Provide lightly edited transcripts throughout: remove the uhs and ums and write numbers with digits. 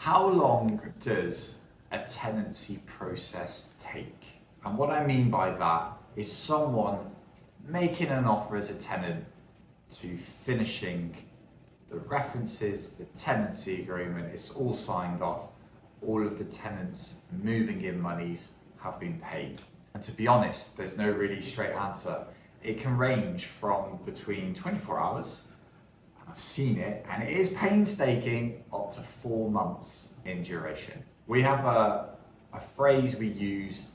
How long does a tenancy process take? And what I mean by that is someone making an offer as a tenant to finishing the references, the tenancy agreement, it's all signed off, all of the tenants' moving in monies have been paid. And to be honest, there's no really straight answer. It can range from between 24 hours, I've seen it, and it is painstaking, up to 4 months in duration. We have a phrase we use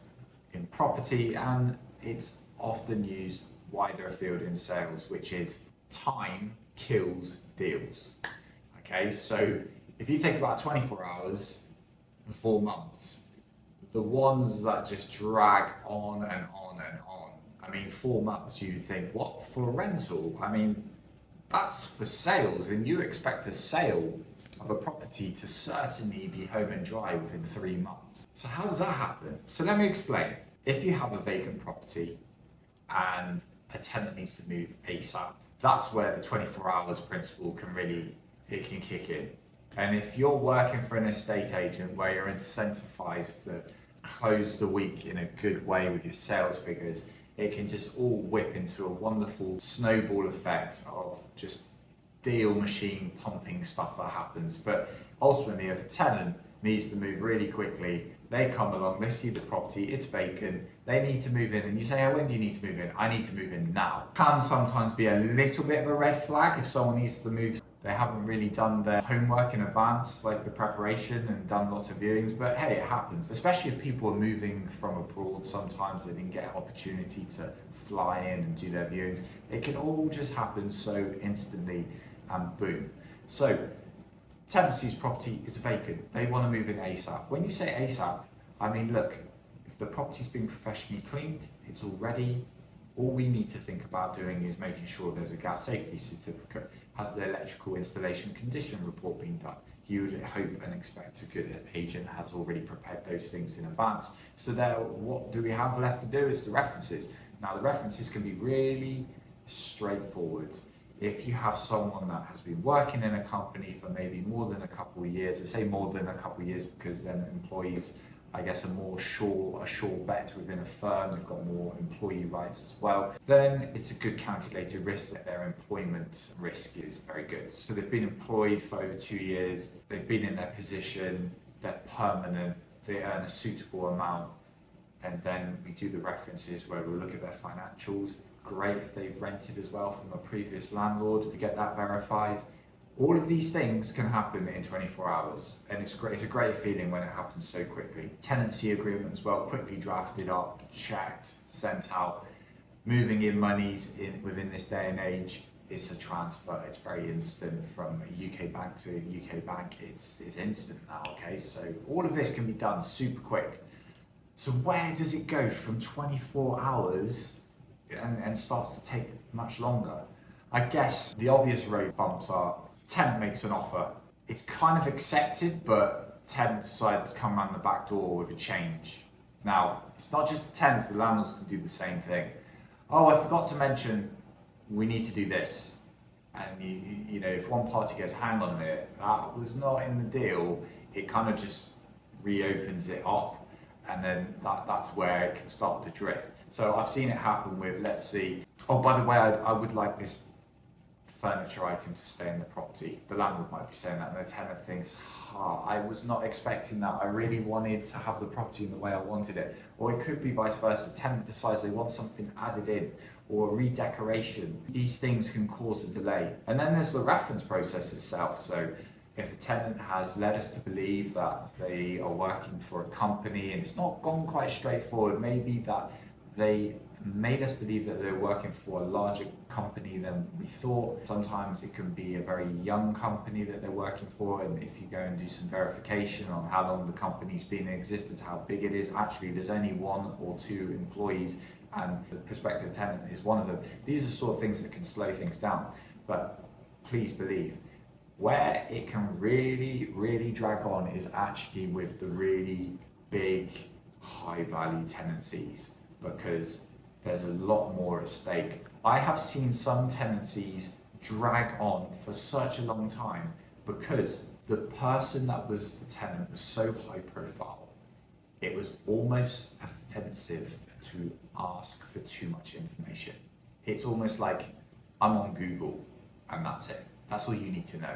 in property, and it's often used wider afield in sales, which is time kills deals. Okay, so if you think about 24 hours and 4 months, the ones that just drag on and on and on. I mean, 4 months, you think, what, for a rental? I mean, that's for sales, and you expect a sale of a property to certainly be home and dry within 3 months. So how does that happen? So let me explain. If you have a vacant property and a tenant needs to move ASAP, that's where the 24 hours principle can kick in. And if you're working for an estate agent where you're incentivized to close the week in a good way with your sales figures, it can just all whip into a wonderful snowball effect of just deal machine pumping stuff that happens. But ultimately, if a tenant needs to move really quickly, they come along, they see the property, it's vacant, they need to move in, and you say, oh, when do you need to move in? I need to move in now. Can sometimes be a little bit of a red flag if someone needs to move. They haven't really done their homework in advance, like the preparation, and done lots of viewings, but hey, it happens. Especially if people are moving from abroad, sometimes they didn't get an opportunity to fly in and do their viewings. It can all just happen so instantly and boom. So, tenancy's property is vacant. They want to move in ASAP. When you say ASAP, I mean, look, if the property's been professionally cleaned, it's all ready. All we need to think about doing is making sure there's a gas safety certificate. Has the electrical installation condition report been done? You would hope and expect a good agent has already prepared those things in advance. So there, what do we have left to do is the references. Now the references can be really straightforward. If you have someone that has been working in a company for maybe more than a couple of years, I say more than a couple of years because then employees, I guess, are more sure bet within a firm, they've got more employee rights as well, then it's a good calculated risk that their employment risk is very good. So they've been employed for over 2 years, they've been in their position, they're permanent, they earn a suitable amount, and then we do the references where we'll look at their financials. Great if they've rented as well from a previous landlord, we get that verified. All of these things can happen in 24 hours, and it's great. It's a great feeling when it happens so quickly. Tenancy agreement as well, quickly drafted up, checked, sent out. Moving in monies within this day and age, it's a transfer. It's very instant from a UK bank to a UK bank. It's instant now, okay? So all of this can be done super quick. So where does it go from 24 hours and starts to take much longer? I guess the obvious road bumps are tenant makes an offer. It's kind of accepted, but tenant decides to come around the back door with a change. Now, it's not just the tenants, the landlords can do the same thing. Oh, I forgot to mention, we need to do this. And you know, if one party goes, hang on a minute, that was not in the deal, it kind of just reopens it up, and then that's where it can start to drift. So I've seen it happen with, let's see, oh, by the way, I would like this furniture item to stay in the property. The landlord might be saying that, and the tenant thinks, I was not expecting that. I really wanted to have the property in the way I wanted it. Or it could be vice versa. The tenant decides they want something added in, or a redecoration. These things can cause a delay. And then there's the reference process itself. So if a tenant has led us to believe that they are working for a company and it's not gone quite straightforward, maybe that they made us believe that they're working for a larger company than we thought. Sometimes it can be a very young company that they're working for, and if you go and do some verification on how long the company's been in existence, how big it is, actually there's only 1 or 2 employees and the prospective tenant is one of them. These are the sort of things that can slow things down. But please believe, where it can really drag on is actually with the really big, high value tenancies, because there's a lot more at stake. I have seen some tenancies drag on for such a long time because the person that was the tenant was so high profile, it was almost offensive to ask for too much information. It's almost like I'm on Google and that's it. That's all you need to know.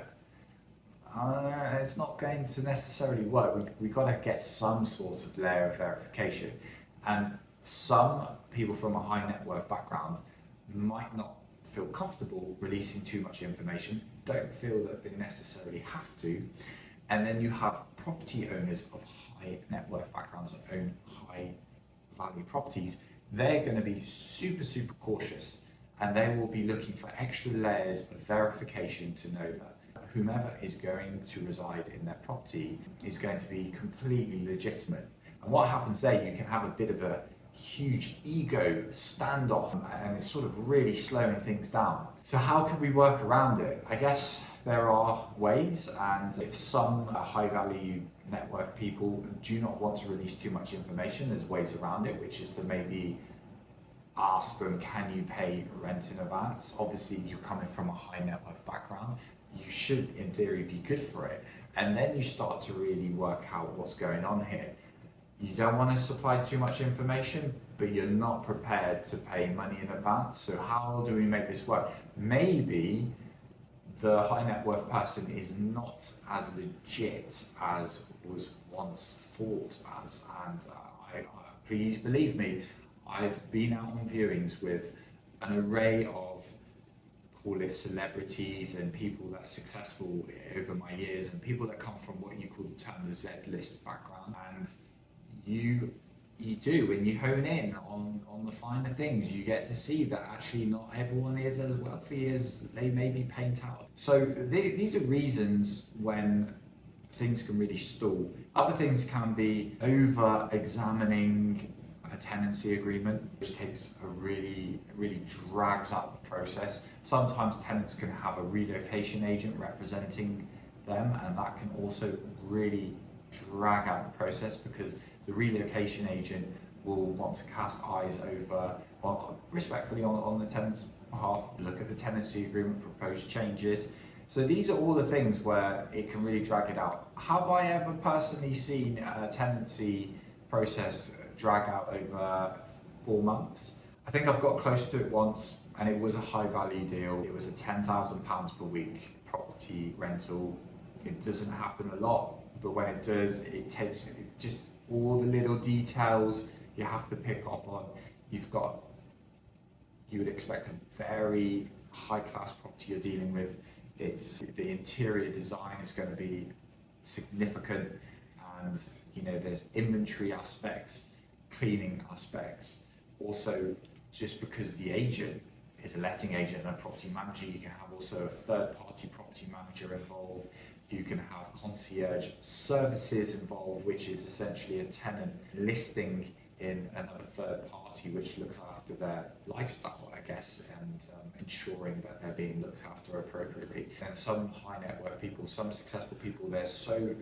It's not going to necessarily work. We've got to get some sort of layer of verification. And some people from a high net worth background might not feel comfortable releasing too much information, don't feel that they necessarily have to. And then you have property owners of high net worth backgrounds that own high value properties. They're going to be super, super cautious, and they will be looking for extra layers of verification to know that whomever is going to reside in their property is going to be completely legitimate. And what happens there, you can have a bit of a huge ego standoff, and it's sort of really slowing things down. So how can we work around it? I guess there are ways, and if some high value net worth people do not want to release too much information, there's ways around it, which is to maybe ask them, can you pay rent in advance? Obviously, you're coming from a high net worth background, you should in theory be good for it. And then you start to really work out what's going on here. You don't want to supply too much information, but you're not prepared to pay money in advance. So how do we make this work? Maybe the high net worth person is not as legit as was once thought as. And please believe me, I've been out on viewings with an array of, call it celebrities and people that are successful over my years, and people that come from what you call the term the Z-list background. And you do, when you hone in on the finer things, you get to see that actually not everyone is as wealthy as they maybe paint out. So these are reasons when things can really stall. Other things can be over examining a tenancy agreement, which takes really drags out the process. Sometimes tenants can have a relocation agent representing them, and that can also really drag out the process, because the relocation agent will want to cast eyes over, respectfully, on the tenant's behalf, look at the tenancy agreement, propose changes. So these are all the things where it can really drag it out. Have I ever personally seen a tenancy process drag out over 4 months? I think I've got close to it once, and it was a high value deal. It was a £10,000 per week property rental. It doesn't happen a lot, but when it does, it takes just all the little details you have to pick up on. You would expect a very high class property you're dealing with. The interior design is going to be significant, and there's inventory aspects, cleaning aspects. Also, just because the agent is a letting agent and a property manager, you can have also a third party property manager involved. You can have concierge services involved, which is essentially a tenant listing in another third party which looks after their lifestyle, I guess, and ensuring that they're being looked after appropriately. And some high net worth people, some successful people, they're so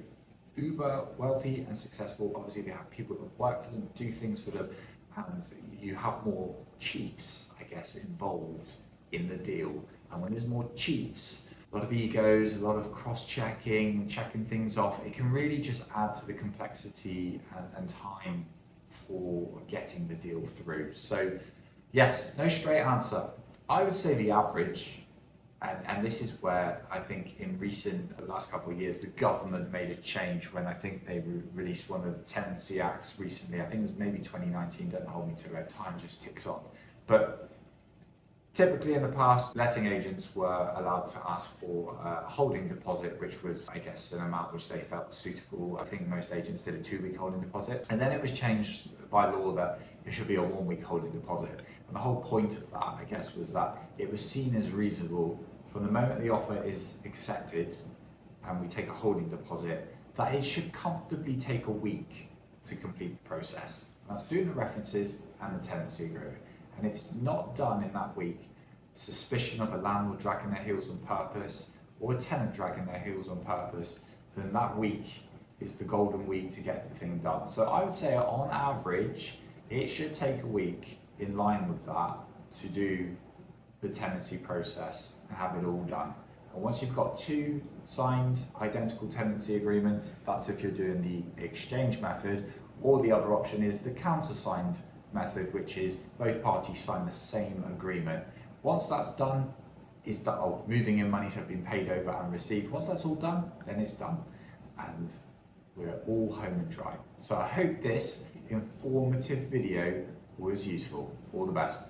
uber wealthy and successful. Obviously, they have people that work for them, do things for them, and you have more chiefs, I guess, involved in the deal. And when there's more chiefs, a lot of egos, a lot of cross-checking, checking things off, it can really just add to the complexity and time for getting the deal through. So yes, no straight answer. I would say the average, and this is where I think in the last couple of years, the government made a change when I think they released one of the tenancy acts recently. I think it was maybe 2019, don't hold me to it, time just ticks on. But typically in the past, letting agents were allowed to ask for a holding deposit, which was, I guess, an amount which they felt suitable. I think most agents did a 2-week holding deposit. And then it was changed by law that it should be a 1-week holding deposit. And the whole point of that, I guess, was that it was seen as reasonable from the moment the offer is accepted and we take a holding deposit, that it should comfortably take a week to complete the process. And that's doing the references and the tenancy agreement. And if it's not done in that week, suspicion of a landlord dragging their heels on purpose or a tenant dragging their heels on purpose, then that week is the golden week to get the thing done. So I would say on average, it should take a week in line with that to do the tenancy process and have it all done. And once you've got two signed identical tenancy agreements, that's if you're doing the exchange method, or the other option is the countersigned method, which is both parties sign the same agreement. Once that's done, moving in monies have been paid over and received. Once that's all done, then it's done. And we're all home and dry. So I hope this informative video was useful. All the best.